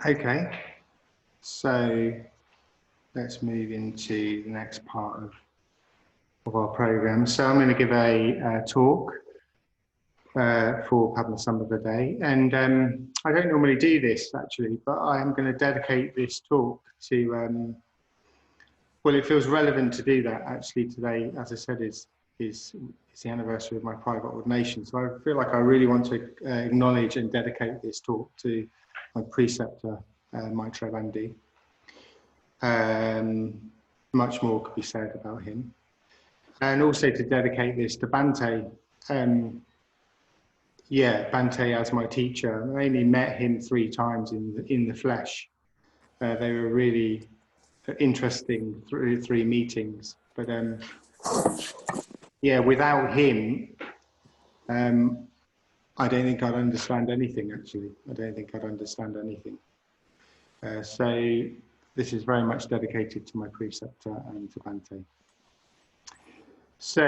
Okay, so let's move into the next part of our program. So I'm going to give a talk for Padmasambhava Day, and I don't normally do this actually, but I am going to dedicate this talk to, well, it feels relevant to do that actually today, as I said, is the anniversary of my private ordination. So I feel like I really want to acknowledge and dedicate this talk to my preceptor, Maitreya Bandhi. Much more could be said about him. And also to dedicate this to Bhante. Bhante as my teacher. I only met him 3 times in the flesh. They were really interesting 3 meetings. But without him, I don't think I'd understand anything, actually. I don't think I'd understand anything. So this is very much dedicated to my preceptor and to Bhante. So,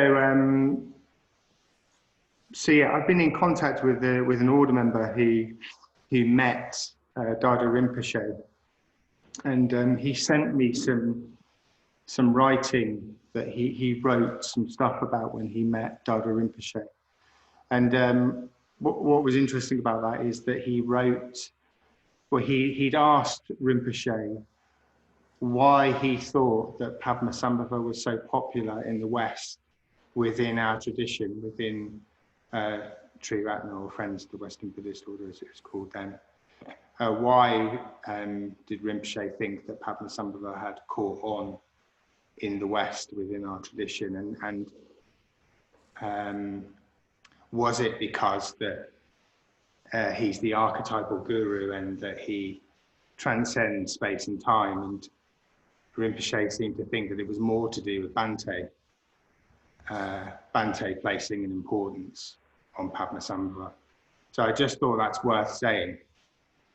I've been in contact with an order member who met Dada Rinpoche, and he sent me some writing that he wrote some stuff about when he met Dada Rinpoche. And what was interesting about that is that he wrote, well, he'd asked Rinpoche why he thought that Padmasambhava was so popular in the West within our tradition, within Triratna, or Friends of the Western Buddhist Order as it was called then. Why did Rinpoche think that Padmasambhava had caught on in the West within our tradition, and was it because that he's the archetypal guru and that he transcends space and time? And Rinpoche seemed to think that it was more to do with Bhante placing an importance on Padmasambhava. So I just thought that's worth saying,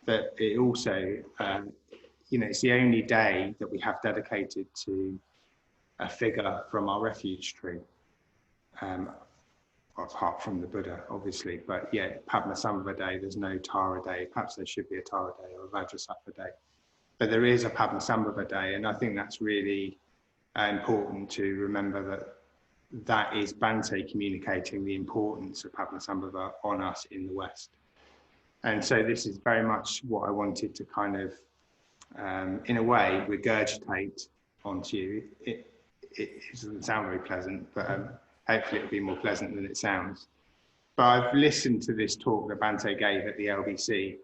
that it also, it's the only day that we have dedicated to a figure from our refuge tree, apart from the Buddha, obviously. But yeah, Padmasambhava Day, there's no Tara Day. Perhaps there should be a Tara Day or a Vajrasattva Day. But there is a Padmasambhava Day, and I think that's really important to remember that is Bhante communicating the importance of Padmasambhava on us in the West. And so this is very much what I wanted to kind of, in a way, regurgitate onto you. It doesn't sound very pleasant, but hopefully it'll be more pleasant than it sounds. But I've listened to this talk that Bhante gave at the LBC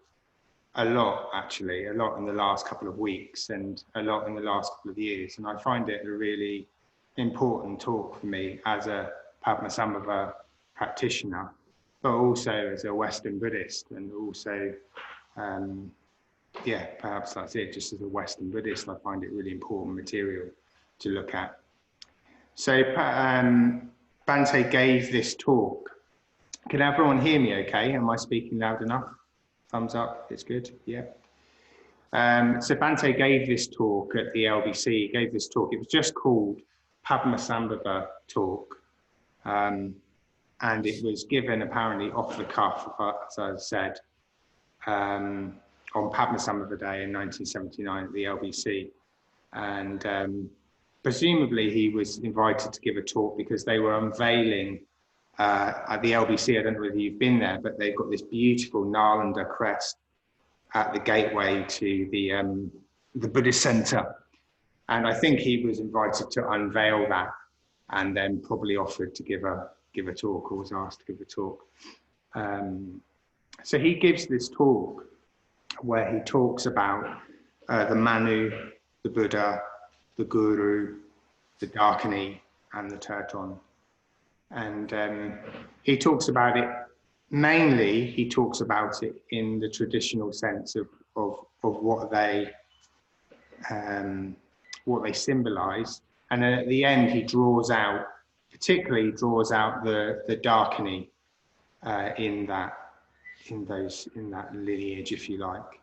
a lot, actually, a lot in the last couple of weeks and a lot in the last couple of years. And I find it a really important talk for me as a Padmasambhava practitioner, but also as a Western Buddhist, and also, perhaps that's it, just as a Western Buddhist, I find it really important material to look at. So Bhante gave this talk. Can everyone hear me okay? Am I speaking loud enough? Thumbs up, it's good, yeah. So Bhante gave this talk at the LBC, he gave this talk, it was just called Padmasambhava Talk. And it was given apparently off the cuff, as I said, on Padmasambhava Day in 1979 at the LBC. And presumably he was invited to give a talk because they were unveiling at the LBC, I don't know whether you've been there, but they've got this beautiful Nalanda crest at the gateway to the Buddhist Centre. And I think he was invited to unveil that and then probably offered to give a talk, or was asked to give a talk. So he gives this talk where he talks about the Manu, the Buddha, the Guru, the Dakini, and the Turton. And he talks about it, mainly he talks about it in the traditional sense of what they symbolize. And then at the end, he particularly draws out the Dakini in that lineage, if you like.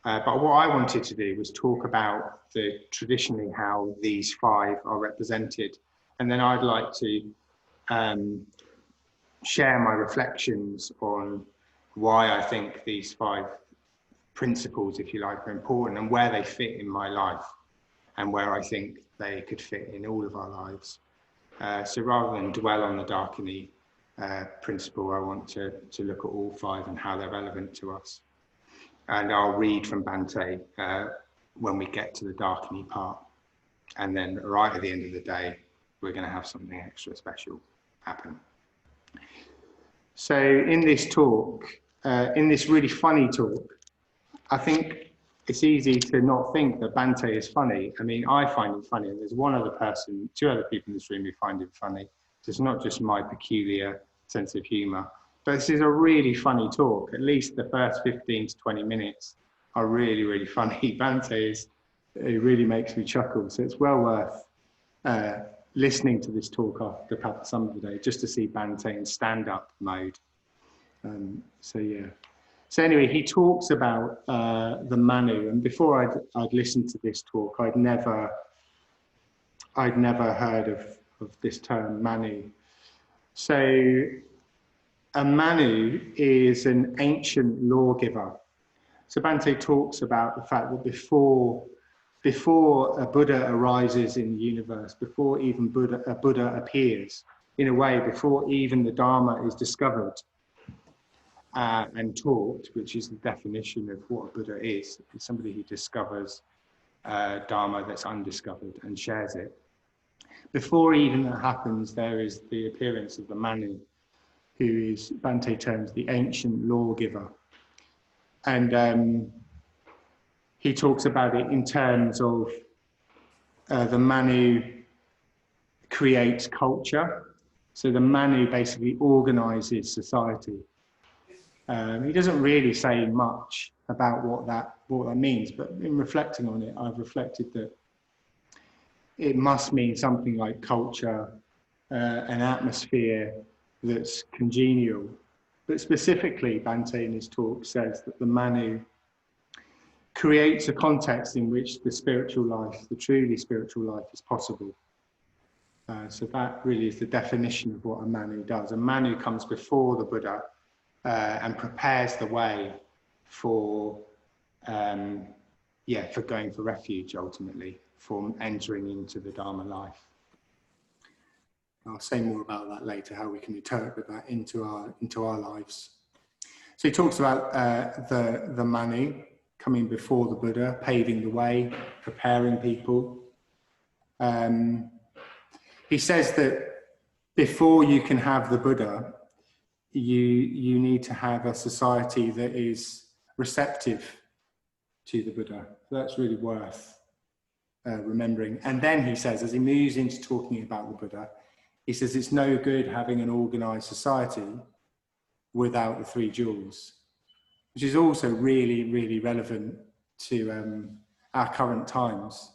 But what I wanted to do was talk about traditionally how these 5 are represented. And then I'd like to share my reflections on why I think these 5 principles, if you like, are important and where they fit in my life and where I think they could fit in all of our lives. So rather than dwell on the Darkini principle, I want to look at all 5 and how they're relevant to us. And I'll read from Bhante when we get to the Darkini part. And then right at the end of the day, we're going to have something extra special happen. So in this talk, in this really funny talk, I think it's easy to not think that Bhante is funny. I mean, I find it funny, and there's 2 other people in this room who find it funny. So it's not just my peculiar sense of humour. But this is a really funny talk. At least the first 15 to 20 minutes are really, really funny. Bhante it really makes me chuckle. So it's well worth listening to this talk after Padmasambhava Day, just to see Bhante in stand-up mode. So yeah. So anyway, he talks about the Manu, and before I'd listened to this talk, I'd never heard of this term Manu. So a Manu is an ancient lawgiver. So Bhante talks about the fact that before a Buddha arises in the universe, before even a Buddha appears, in a way, before even the Dharma is discovered and taught, which is the definition of what a Buddha is, it's somebody who discovers Dharma that's undiscovered and shares it. Before even that happens, there is the appearance of the Manu, who is, Bhante terms, the ancient lawgiver. And he talks about it in terms of the Manu creates culture. So the Manu basically organizes society. He doesn't really say much about what that means, but in reflecting on it, I've reflected that it must mean something like culture, an atmosphere that's congenial. But specifically, Bhante in his talk says that the Manu creates a context in which the spiritual life, the truly spiritual life, is possible. So that really is the definition of what a Manu does. A Manu comes before the Buddha and prepares the way for going for refuge, ultimately, for entering into the Dharma life. I'll say more about that later, how we can interpret that into our lives. So he talks about the Manu coming before the Buddha, paving the way, preparing people. He says that before you can have the Buddha, you need to have a society that is receptive to the Buddha. So that's really worth remembering. And then he says, as he moves into talking about the Buddha, he says it's no good having an organized society without the 3 jewels, which is also really, really relevant to our current times.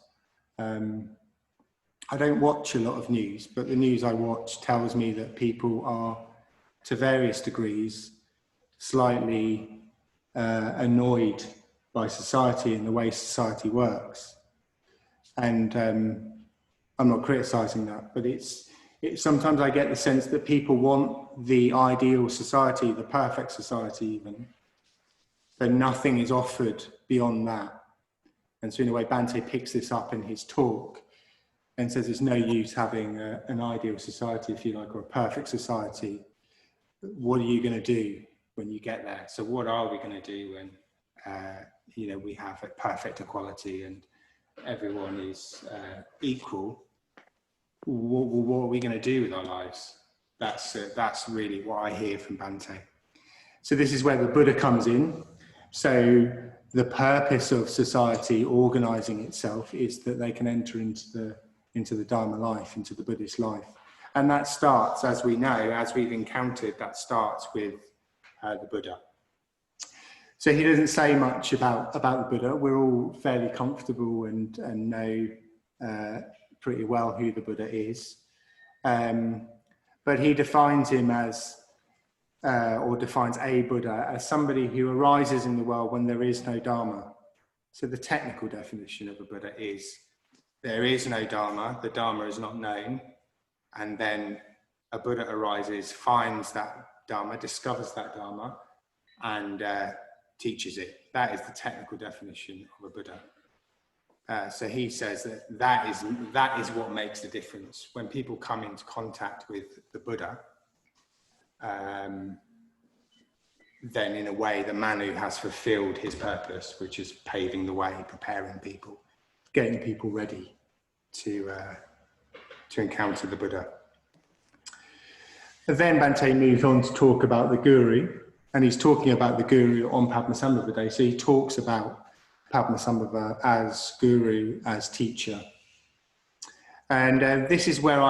I don't watch a lot of news, but the news I watch tells me that people are, to various degrees, slightly annoyed by society and the way society works. And I'm not criticizing that, but sometimes I get the sense that people want the ideal society, the perfect society even, but nothing is offered beyond that. And so in a way, Bhante picks this up in his talk and says it's no use having an ideal society, if you like, or a perfect society. What are you going to do when you get there? So what are we going to do when we have a perfect equality and everyone is equal? What are we going to do with our lives? That's really what I hear from Bhante. So this is where the Buddha comes in. So the purpose of society organizing itself is that they can enter into the Dharma life, into the Buddhist life. And that starts, as we know, as we've encountered, that starts with the Buddha. So he doesn't say much about the Buddha. We're all fairly comfortable and know pretty well who the Buddha is. But he defines him as, or defines a Buddha as somebody who arises in the world when there is no Dharma. So the technical definition of a Buddha is there is no Dharma, the Dharma is not known, and then a Buddha arises, finds that Dharma, discovers that Dharma, and teaches it. That is the technical definition of a Buddha. So he says that is what makes the difference. When people come into contact with the Buddha, then in a way the Manu has fulfilled his purpose, which is paving the way, preparing people, getting people ready to encounter the Buddha. And then Bhante moves on to talk about the Guru, and he's talking about the Guru on Padmasambhava Day. So he talks about Padmasambhava as Guru, as teacher. And this is where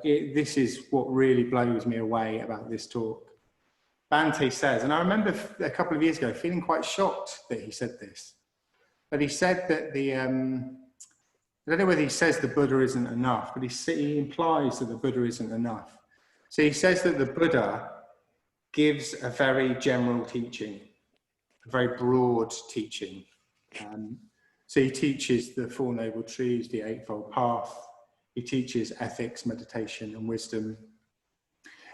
this is what really blows me away about this talk. Bhante says, and I remember a couple of years ago feeling quite shocked that he said this, but he said that I don't know whether he says the Buddha isn't enough, but he implies that the Buddha isn't enough. So he says that the Buddha gives a very general teaching, a very broad teaching. So he teaches the Four Noble Truths, the Eightfold Path. He teaches ethics, meditation, and wisdom.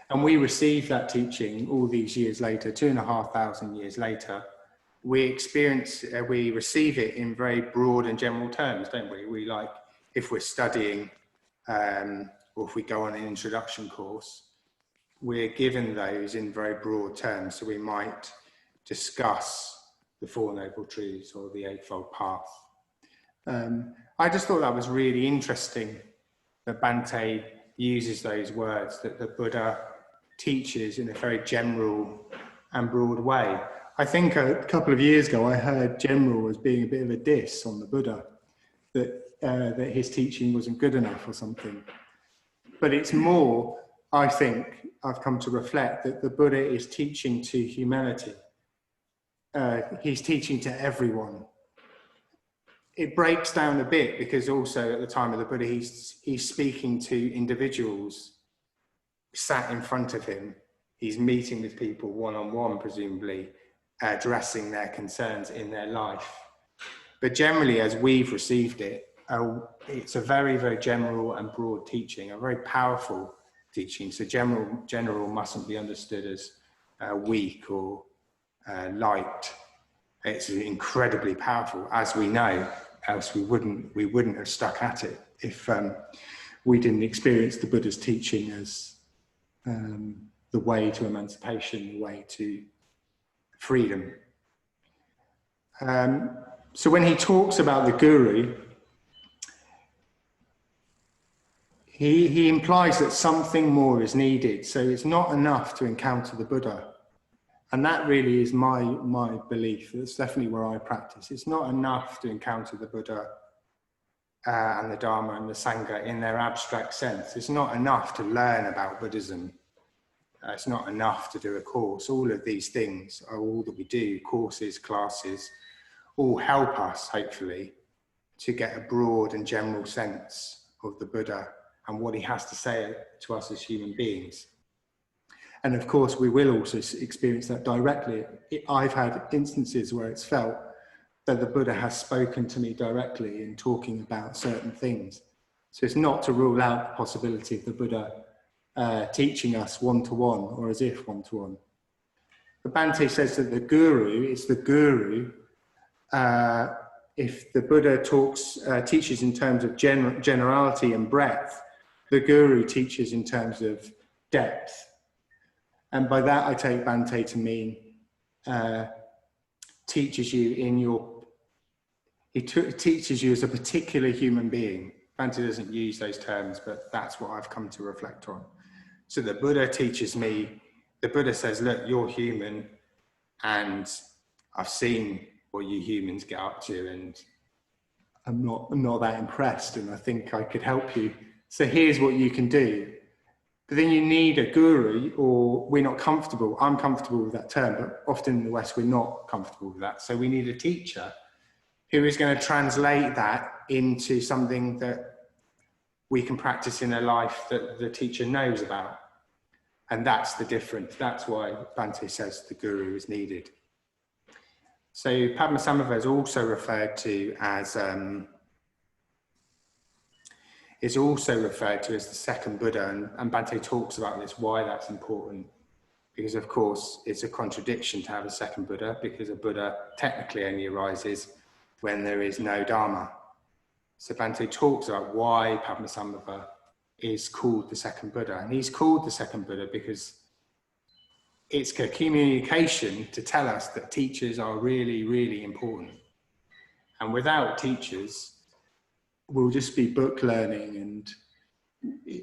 And we receive that teaching all these years later, 2,500 years later. We receive it in very broad and general terms, don't we? We like, if we're studying, or if we go on an introduction course, we're given those in very broad terms. So we might discuss the Four Noble Truths or the Eightfold Path. I just thought that was really interesting that Bhante uses those words, that the Buddha teaches in a very general and broad way. I think a couple of years ago I heard general as being a bit of a diss on the Buddha, that his teaching wasn't good enough or something. But it's more, I think, I've come to reflect that the Buddha is teaching to humanity. He's teaching to everyone. It breaks down a bit because also at the time of the Buddha, he's speaking to individuals sat in front of him. He's meeting with people one-on-one, presumably, addressing their concerns in their life. But generally, as we've received it, it's a very, very general and broad teaching, a very powerful teaching. So general mustn't be understood as weak or light. It's incredibly powerful, as we know, else we wouldn't have stuck at it if we didn't experience the Buddha's teaching as the way to emancipation, the way to freedom. So when he talks about the Guru, he implies that something more is needed. So it's not enough to encounter the Buddha. And that really is my belief. That's definitely where I practice. It's not enough to encounter the Buddha and the Dharma and the Sangha in their abstract sense. It's not enough to learn about Buddhism. It's not enough to do a course. All of these things are all that we do, courses, classes, all help us, hopefully, to get a broad and general sense of the Buddha and what he has to say to us as human beings. And of course, we will also experience that directly. I've had instances where it's felt that the Buddha has spoken to me directly in talking about certain things. So it's not to rule out the possibility of the Buddha teaching us one-to-one or as if one-to-one. But Bhante says that the Guru is the Guru. If the Buddha teaches in terms of generality and breadth, the Guru teaches in terms of depth. And by that, I take Bhante to mean teaches you in your, teaches you as a particular human being. Bhante doesn't use those terms, but that's what I've come to reflect on. So the Buddha teaches me, the Buddha says, look, you're human, and I've seen what you humans get up to, and I'm not that impressed, and I think I could help you. So here's what you can do. But then you need a guru, or we're not comfortable. I'm comfortable with that term, but often in the West, we're not comfortable with that. So we need a teacher who is going to translate that into something that we can practice in a life that the teacher knows about. And that's the difference. That's why Bhante says the guru is needed. So Padmasambhava is also referred to as the second Buddha, and Bhante talks about this, why that's important. because of course it's a contradiction to have a second Buddha, because a Buddha technically only arises when there is no Dharma. So Bhante talks about why Padmasambhava is called the second Buddha. And he's called the second Buddha because it's a communication to tell us that teachers are really, really important. And without teachers, we'll just be book learning, and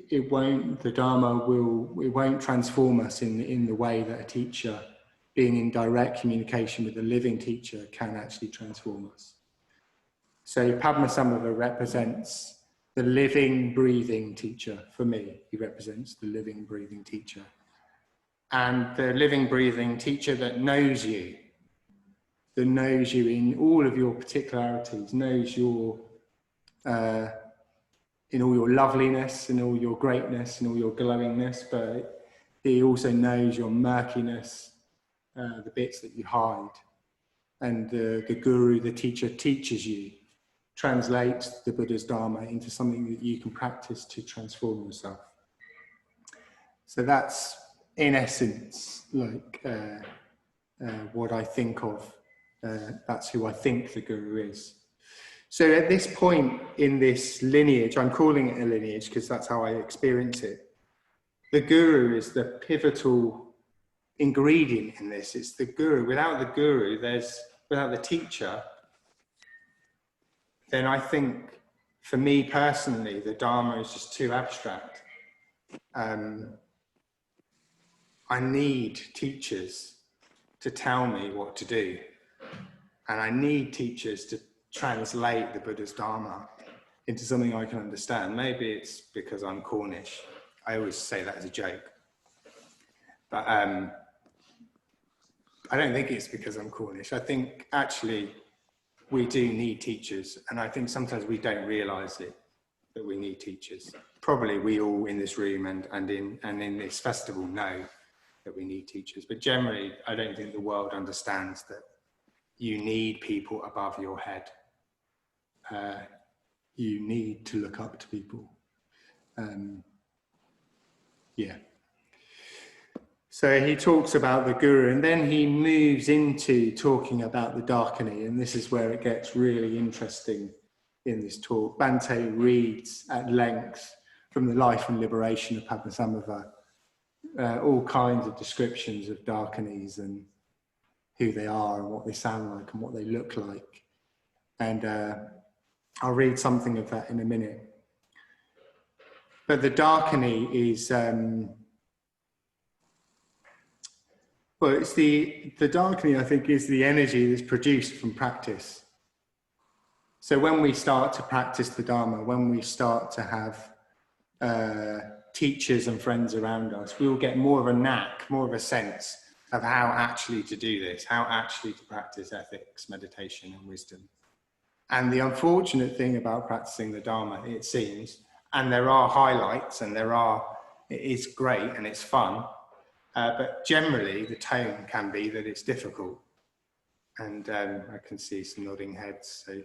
the Dharma won't transform us in the way that a teacher, being in direct communication with a living teacher, can actually transform us. So Padmasambhava represents the living, breathing teacher. For me, he represents the living, breathing teacher. And the living, breathing teacher that knows you in all of your particularities, knows your, in all your loveliness, in all your greatness, in all your glowingness, but he also knows your murkiness, the bits that you hide. And the guru, the teacher, teaches you, translates the Buddha's Dharma into something that you can practice to transform yourself. So that's, in essence, like what I think of. That's who I think the guru is. So at this point in this lineage, I'm calling it a lineage because that's how I experience it. The guru is the pivotal ingredient in this. It's the guru. Without the guru, without the teacher, then I think, for me personally, the Dharma is just too abstract. I need teachers to tell me what to do. And I need teachers to translate the Buddha's Dharma into something I can understand. Maybe it's because I'm Cornish. I always say that as a joke. But I don't think it's because I'm Cornish. I think actually we do need teachers. And I think sometimes we don't realise it, that we need teachers. Probably we all in this room and in this festival know that we need teachers. But generally, I don't think the world understands that you need people above your head. You need to look up to people. Yeah. So he talks about the guru, and then he moves into talking about the Darkani, and this is where it gets really interesting in this talk. Bhante reads at length from the life and liberation of Padmasambhava, all kinds of descriptions of Darkanis and who they are and what they sound like and what they look like. And I'll read something of that in a minute. But the Darkani is, well, it's the Darkani, I think, is the energy that's produced from practice. So when we start to practice the Dharma, when we start to have teachers and friends around us, we will get more of a knack, more of a sense of how actually to do this, how actually to practice ethics, meditation and wisdom. And the unfortunate thing about practicing the Dharma, it seems, and there are highlights and it is great and it's fun, but generally the tone can be that it's difficult. And I can see some nodding heads. So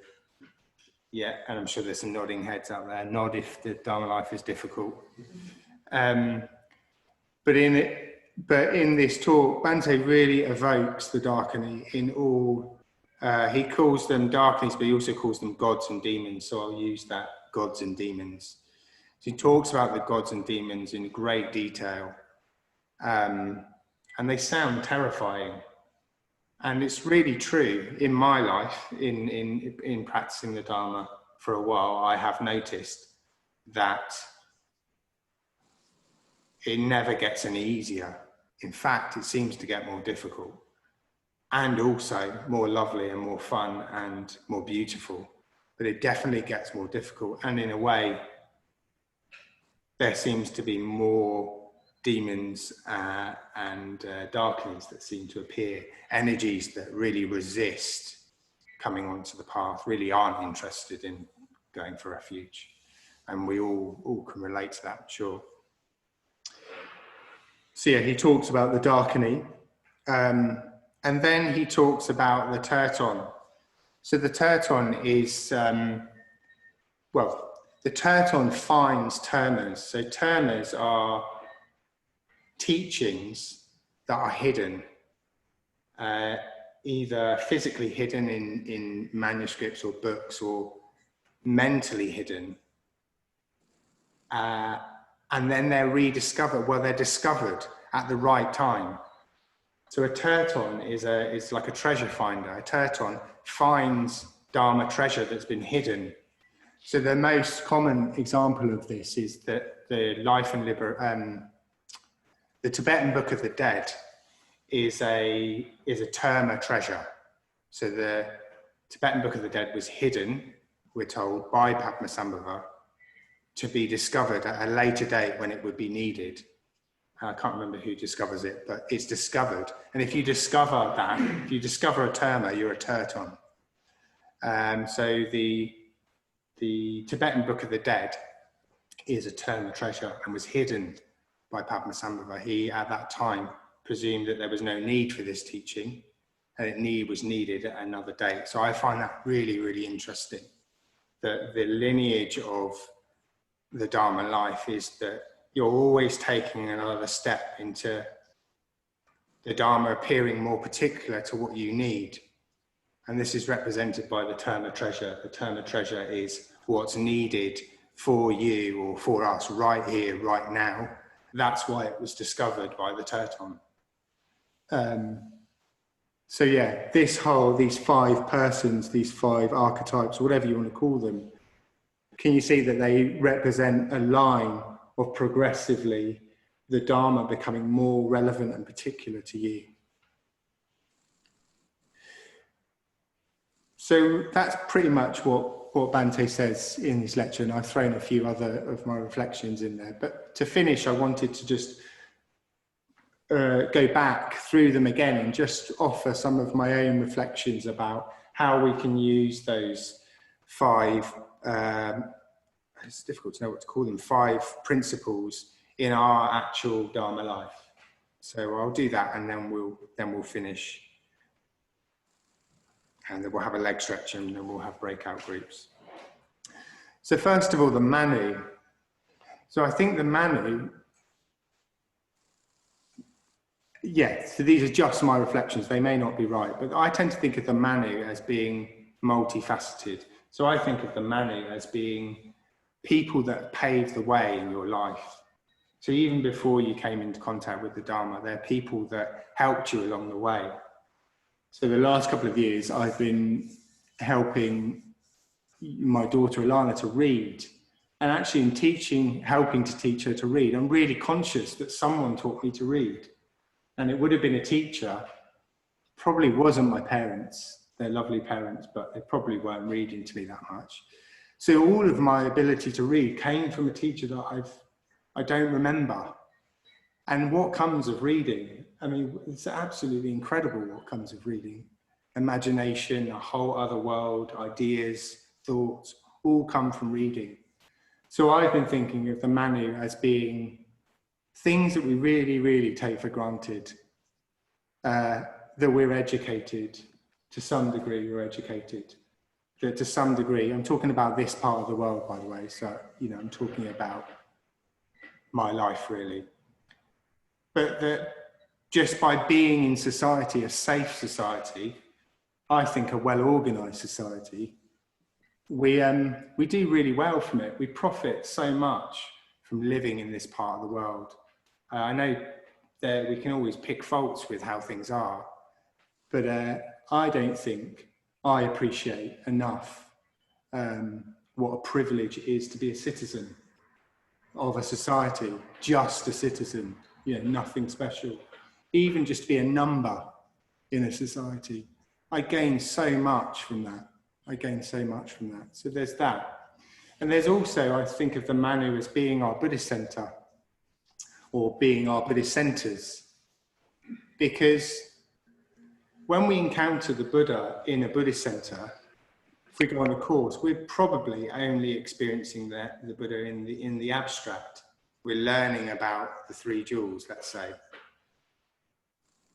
yeah, and I'm sure there's some nodding heads out there. Nod if the Dharma life is difficult. But in this talk, Bhante really evokes the Darkani in all. He calls them Darkanis, but he also calls them gods and demons. So I'll use that, gods and demons. So he talks about the gods and demons in great detail. And they sound terrifying. And it's really true in my life, in practicing the Dharma for a while. I have noticed that it never gets any easier. In fact, it seems to get more difficult, and also more lovely and more fun and more beautiful. But it definitely gets more difficult. And in a way, there seems to be more demons and darkness that seem to appear, energies that really resist coming onto the path, really aren't interested in going for refuge. And we all can relate to that, I'm sure. So yeah, he talks about the Darkani, and then he talks about the Terton. So the Terton is, well, the Terton finds termas. So termas are teachings that are hidden, either physically hidden in manuscripts or books, or mentally hidden, and then they're rediscovered. Well, they're discovered at the right time. So a terton is like a treasure finder. A terton finds Dharma treasure that's been hidden. So the most common example of this is that the Tibetan Book of the Dead is a Terma treasure. So the Tibetan Book of the Dead was hidden, we're told, by Padmasambhava, to be discovered at a later date when it would be needed. I can't remember who discovers it, but it's discovered. And if you discover that, if you discover a terma, you're a terton. So the Tibetan Book of the Dead is a terma treasure and was hidden by Padmasambhava. He, at that time, presumed that there was no need for this teaching, and it was needed at another date. So I find that really, really interesting, that the lineage of the Dharma life is that you're always taking another step into the Dharma appearing more particular to what you need. And this is represented by the Terma treasure. The Terma treasure is what's needed for you or for us right here, right now. That's why it was discovered by the terton. So yeah, these 5 persons, these 5 archetypes, whatever you want to call them, can you see that they represent a line of progressively the Dharma becoming more relevant and particular to you? So that's pretty much what Bhante says in his lecture, and I've thrown a few other of my reflections in there. But to finish, I wanted to just go back through them again and just offer some of my own reflections about how we can use those 5, it's difficult to know what to call them, 5 principles in our actual Dharma life. So I'll do that, and then we'll finish. And then we'll have a leg stretch, and then we'll have breakout groups. So first of all, the Manu. So I think the Manu, yeah, so these are just my reflections. They may not be right, but I tend to think of the Manu as being multifaceted. So I think of the Manu as being people that paved the way in your life. So even before you came into contact with the Dharma, they're people that helped you along the way. So the last couple of years, I've been helping my daughter Alana to read. And actually in helping to teach her to read, I'm really conscious that someone taught me to read. And it would have been a teacher, probably wasn't my parents. They're lovely parents, but they probably weren't reading to me that much. So all of my ability to read came from a teacher that I don't remember. And what comes of reading? I mean, it's absolutely incredible what comes of reading. Imagination, a whole other world, ideas, thoughts, all come from reading. So I've been thinking of the Manu as being things that we really, really take for granted, that we're educated, to some degree we're educated, that to some degree, I'm talking about this part of the world, by the way, so, I'm talking about my life, really. But that just by being in society, a safe society, I think a well-organised society, we do really well from it. We profit so much from living in this part of the world. I know that we can always pick faults with how things are, but I don't think I appreciate enough what a privilege it is to be a citizen of a society, just a citizen, nothing special. Even just to be a number in a society. I gain so much from that. So there's that. And there's also, I think of the Manu as being our Buddhist centre, or being our Buddhist centres. Because when we encounter the Buddha in a Buddhist centre, if we go on a course, we're probably only experiencing the Buddha in the abstract. We're learning about the 3 jewels, let's say.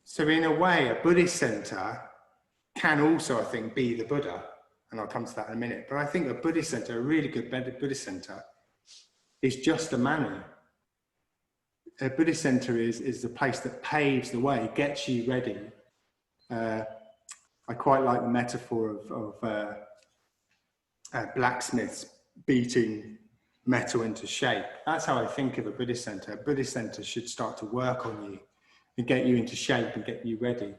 So in a way, a Buddhist centre can also, I think, be the Buddha. And I'll come to that in a minute. But I think a Buddhist centre, a really good Buddhist centre, is just a Manu. a Buddhist centre is the place that paves the way, gets you ready. I quite like the metaphor of blacksmiths beating metal into shape. That's how I think of a Buddhist centre. A Buddhist centre should start to work on you and get you into shape and get you ready.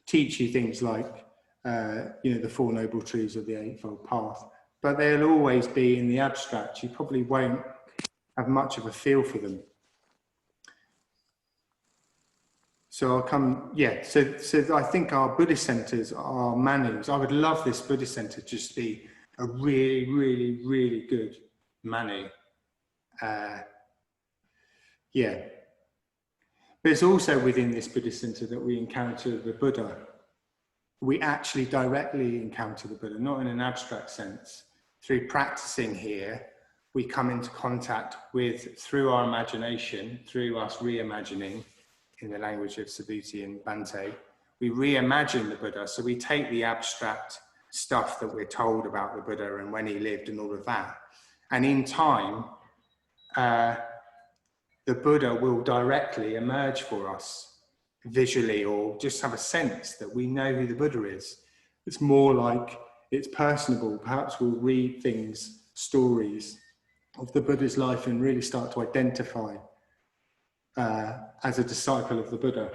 Teach you things like, the Four Noble Truths or the Eightfold Path, but they'll always be in the abstract. You probably won't have much of a feel for them. So I'll come, so I think our Buddhist centres are manus. I would love this Buddhist centre just to be a really, really, really good manu. But it's also within this Buddhist centre that we encounter the Buddha. We actually directly encounter the Buddha, not in an abstract sense. Through practicing here, we come into contact with, through our imagination, through us reimagining, in the language of Subhuti and Bhante, we reimagine the Buddha. So we take the abstract stuff that we're told about the Buddha and when he lived and all of that. And in time, the Buddha will directly emerge for us visually, or just have a sense that we know who the Buddha is. It's more like it's personable. Perhaps we'll read things, stories of the Buddha's life and really start to identify as a disciple of the Buddha.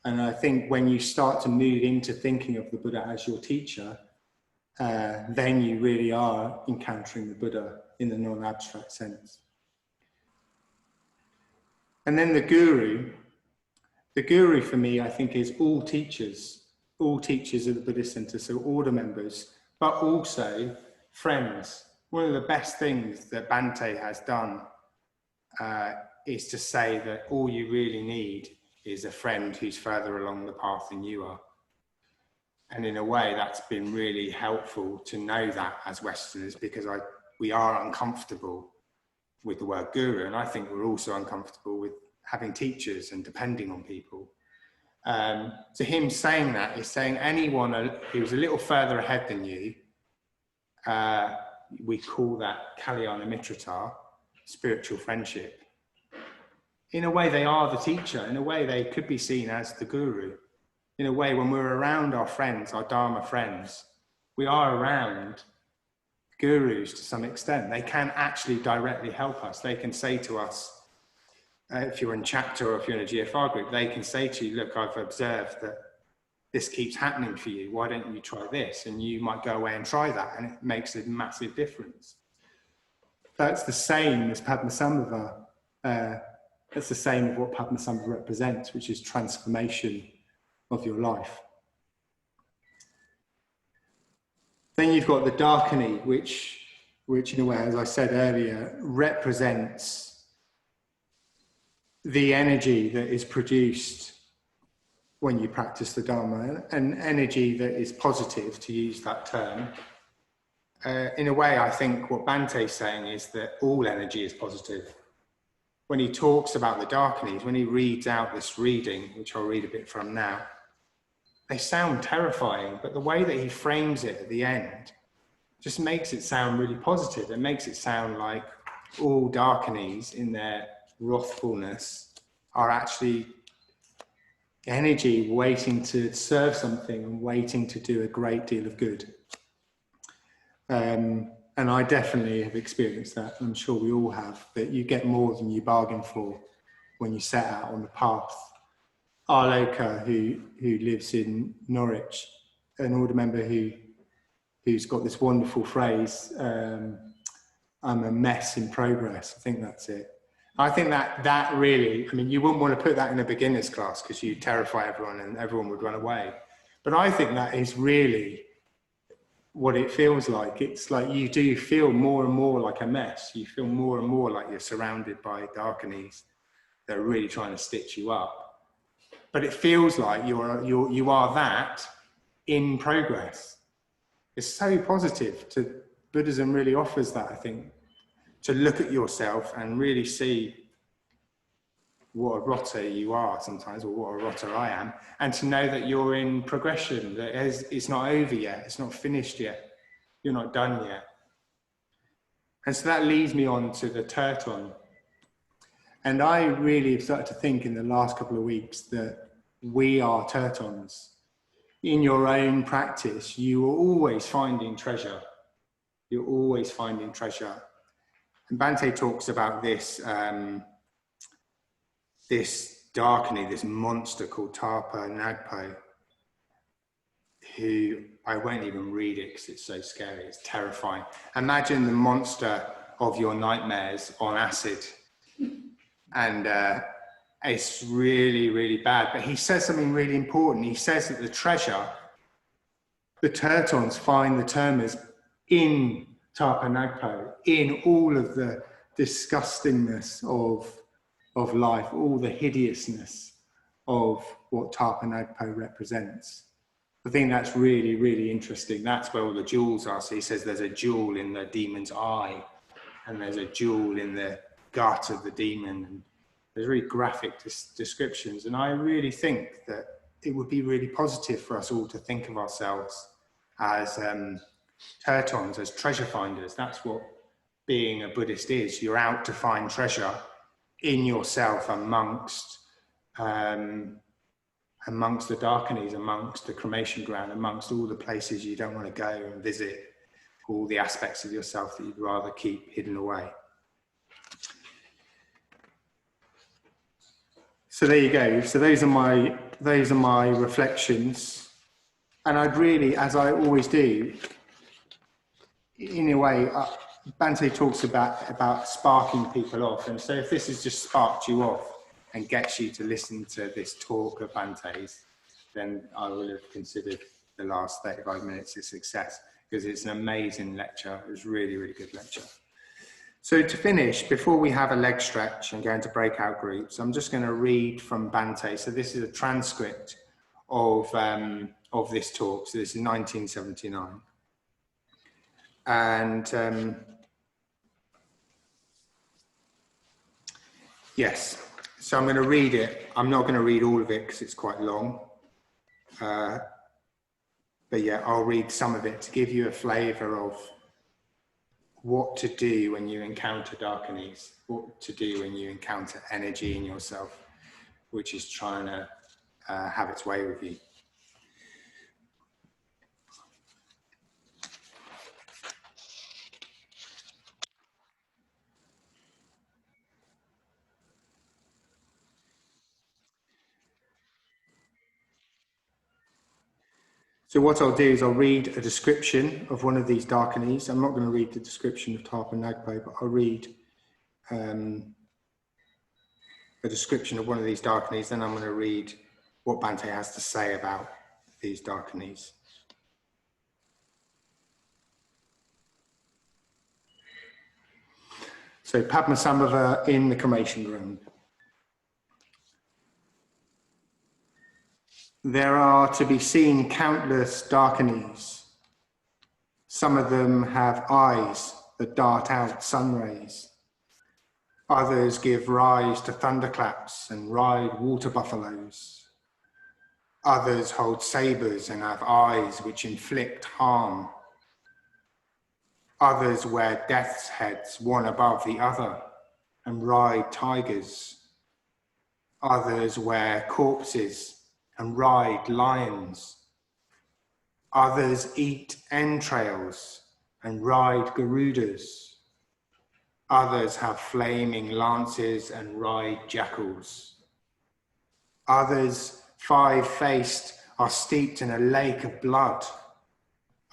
And I think when you start to move into thinking of the Buddha as your teacher, then you really are encountering the Buddha in the non-abstract sense. And then the guru for me, I think, is all teachers of the Buddhist Centre, so order members, but also friends. One of the best things that Bhante has done is to say that all you really need is a friend who's further along the path than you are. And in a way, that's been really helpful to know that as Westerners, because we are uncomfortable with the word guru, and I think we're also uncomfortable with having teachers and depending on people. So him saying that is saying anyone who's a little further ahead than you, we call that Kalyana Mitrata, spiritual friendship. In a way, they are the teacher. In a way, they could be seen as the guru. In a way, when we're around our friends, our Dharma friends, we are around gurus to some extent. They can actually directly help us. They can say to us, if you're in chapter or if you're in a GFR group, they can say to you, look, I've observed that this keeps happening for you. Why don't you try this? And you might go away and try that, and it makes a massive difference. That's the same as Padmasambhava. That's the same of what Padmasambhava represents, which is transformation of your life. Then you've got the Darkani, which in a way, as I said earlier, represents the energy that is produced when you practice the Dharma, an energy that is positive, to use that term. In a way, I think what Bhante is saying is that all energy is positive. When he talks about the Darkanis, when he reads out this reading, which I'll read a bit from now, they sound terrifying, but the way that he frames it at the end just makes it sound really positive. It makes it sound like all Darkanis in their wrathfulness are actually energy waiting to serve something and waiting to do a great deal of good. And I definitely have experienced that. I'm sure we all have, that you get more than you bargain for when you set out on the path. Arloka, who lives in Norwich, an order member who's got this wonderful phrase, I'm a mess in progress. I think that's it. I think that really, I mean, you wouldn't want to put that in a beginner's class because you terrify everyone and everyone would run away. But I think that is really what it feels like. It's like you do feel more and more like a mess. You feel more and more like you're surrounded by Darkanis that are really trying to stitch you up. But it feels like you are that in progress. It's so positive. Buddhism really offers that, I think, to look at yourself and really see what a rotter you are sometimes, or what a rotter I am, and to know that you're in progression, that it's not over yet, it's not finished yet, you're not done yet. And so that leads me on to the Terton. And I really started to think in the last couple of weeks that we are tertons. In your own practice, you are always finding treasure. You're always finding treasure. And Bhante talks about this, this darkening, this monster called Tarpa Nagpo, who I won't even read it because it's so scary, it's terrifying. Imagine the monster of your nightmares on acid. And it's really, really bad. But he says something really important. He says that the treasure, the tertons find the termas in Tarpa Nagpo, in all of the disgustingness of life, all the hideousness of what Tarpa Nagpo represents. I think that's really, really interesting. That's where all the jewels are. So he says there's a jewel in the demon's eye, and there's a jewel in the gut of the demon. And there's really graphic descriptions. And I really think that it would be really positive for us all to think of ourselves as tertons, as treasure finders. That's what being a Buddhist is. You're out to find treasure in yourself amongst the darkness, amongst the cremation ground, amongst all the places you don't want to go and visit, all the aspects of yourself that you'd rather keep hidden away. So there you go. So those are my reflections. And I'd really, as I always do, in a way, Bhante talks about sparking people off. And so if this has just sparked you off and gets you to listen to this talk of Bhante's, then I will have considered the last 35 minutes a success, because it's an amazing lecture. It was really, really good lecture. So to finish, before we have a leg stretch and go into breakout groups, I'm just going to read from Bhante. So this is a transcript of this talk. So this is 1979. And yes, so I'm going to read it. I'm not going to read all of it because it's quite long. But yeah, I'll read some of it to give you a flavour of what to do when you encounter darkness, what to do when you encounter energy in yourself, which is trying to have its way with you. So what I'll do is I'll read a description of one of these darkanies. I'm not going to read the description of Tarpa Nagpo, but I'll read a description of one of these darkanies. Then I'm going to read what Bhante has to say about these darkanies. So Padmasambhava in the cremation ground. There are to be seen countless darkanies. Some of them have eyes that dart out sun rays. Others give rise to thunderclaps and ride water buffaloes. Others hold sabres and have eyes which inflict harm. Others wear death's heads one above the other and ride tigers. Others wear corpses and ride lions. Others eat entrails and ride garudas. Others have flaming lances and ride jackals. Others, five-faced, are steeped in a lake of blood.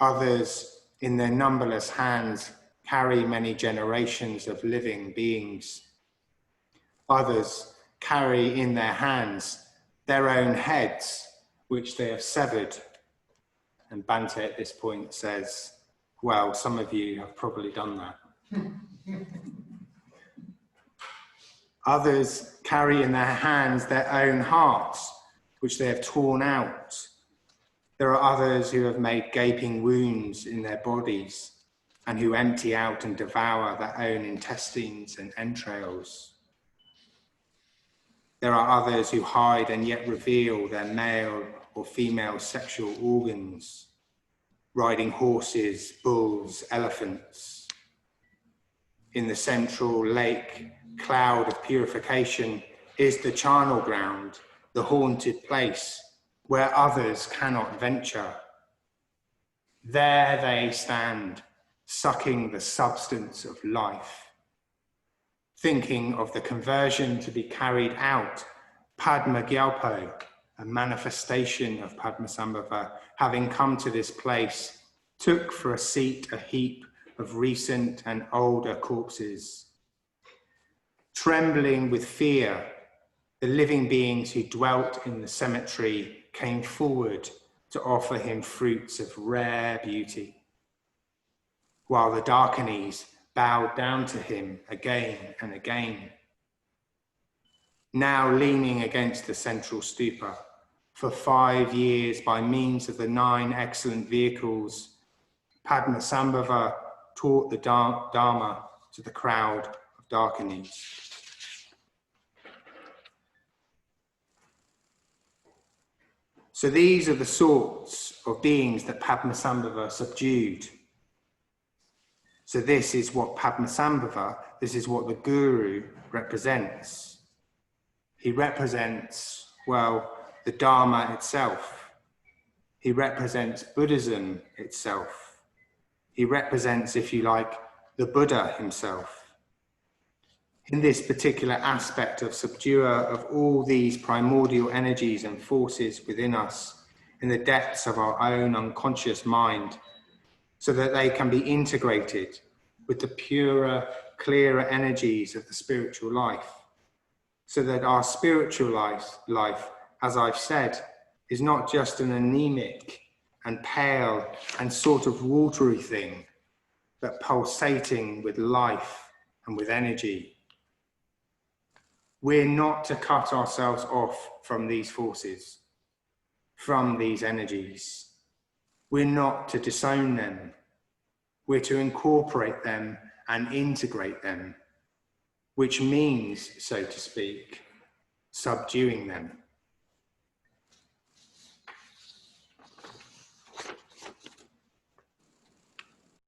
Others, in their numberless hands, carry many generations of living beings. Others carry in their hands their own heads, which they have severed. And Bhante at this point says, well, some of you have probably done that. Others carry in their hands their own hearts, which they have torn out. There are others who have made gaping wounds in their bodies and who empty out and devour their own intestines and entrails. There are others who hide and yet reveal their male or female sexual organs, riding horses, bulls, elephants. in the central lake cloud of purification is the charnel ground, the haunted place where others cannot venture. There they stand, sucking the substance of life. Thinking of the conversion to be carried out, Padma Gyalpo, a manifestation of Padmasambhava, having come to this place, took for a seat a heap of recent and older corpses. Trembling with fear, the living beings who dwelt in the cemetery came forward to offer him fruits of rare beauty, while the Darkinis bowed down to him again and again. Now leaning against the central stupa, for 5 years by means of the 9 excellent vehicles, Padmasambhava taught the Dharma to the crowd of Darkinis. So these are the sorts of beings that Padmasambhava subdued. So this is what Padmasambhava, this is what the Guru represents. He represents, well, the Dharma itself. He represents Buddhism itself. He represents, if you like, the Buddha himself. In this particular aspect of subduer of all these primordial energies and forces within us, in the depths of our own unconscious mind, so that they can be integrated with the purer, clearer energies of the spiritual life, so that our spiritual life, as I've said, is not just an anemic and pale and sort of watery thing, but pulsating with life and with energy. We're not to cut ourselves off from these forces, from these energies. We're not to disown them. We're to incorporate them and integrate them, which means, so to speak, subduing them.